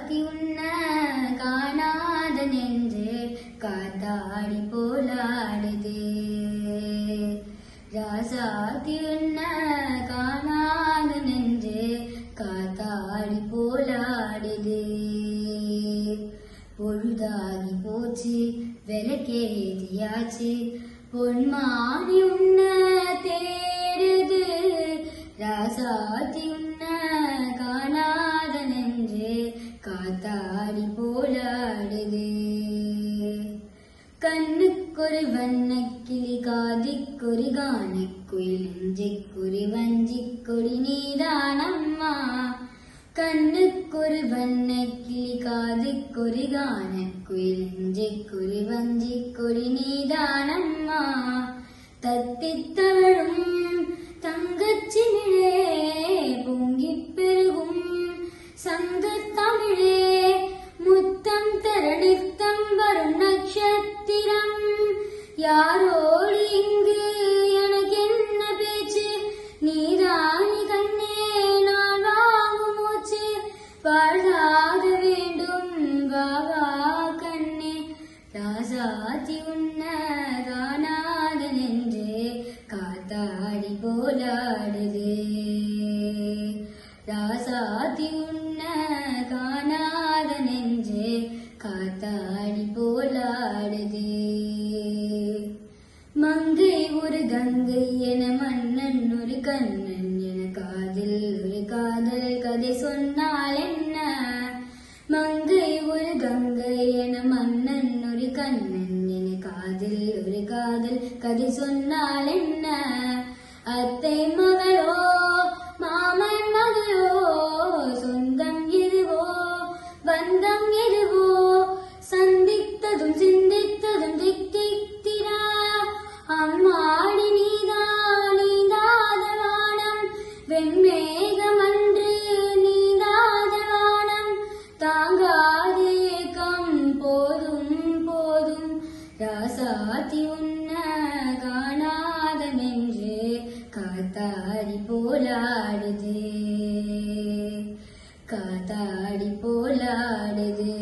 ராசாத்தி உன்ன காணாத நெஞ்சு காத்தாடி போலாடுது. ராசாத்தி உன்ன காணாத நெஞ்சு காத்தாடி போலாடுது. பொழுதாகி போச்சு விளக்கேதியாச்சு பொன்மானி உன்ன தேடுது. ராசாத்தி உன்ன காணாத நெஞ்சு காத்தாடி போலாடுது. கண்ணுக்கொரு வண்ணக்கிளி காதிக்கொரு கானக்குயில் நெஞ்சுக்கொரு வஞ்சிக்கொடி நீதானம்மா. கண்ணுக்கொரு வண்ணக்கிளி காதுக்கொரு கானக்குயில் நெஞ்சுக்கொரு வஞ்சிக்கொடி நீதானம்மா. தத்தித்தவழும் தங்கச்சிமிழே பொங்கிப் பெருகும் சங்கத்தமிழே முத்தம் தர நித்தம் வரும் நட்சத்திரம். யாரோடு இங்கு எனக்கு என்ன பேச்சு நீதானி கண்ணே நான் வாங்கும் மூச்சு. வாழ்தாக வேண்டும் வாவா கண்ணே. ராசாத்தி உன்ன காணாத நெஞ்சு காத்தாடி போலாடுது. ராசாத்தி உன்ன காணாத நெஞ்சு காத்தாடி போலாடுது. மங்கை ஒரு கங்கை என மன்னன் ஒரு கண்ணன் என காதில் ஒரு காதல் கதை சொன்னால் என்ன. மங்கை ஒரு கங்கை என மன்னன் ஒரு கண்ணன் என காதில் ஒரு காதல் கதை சொன்னால் என்ன. அத்தை மகளோ மாமன் மகளோ சொந்தம் எதுவோ பந்தம் எதுவோ சந்தித்ததும் சிந்தித்ததும் தித்தித்திரா. அம்மாடி நீதான் நீந்தாத வானம் வெண்மேகம் அன்று நீந்தாத வானம். தாங்காத ஏக்கம் போதும் போதும். ராசாத்தி உன்ன காணாத நெஞ்சு காத்தாடி போலாடுது. காத்தாடி போலாடுது.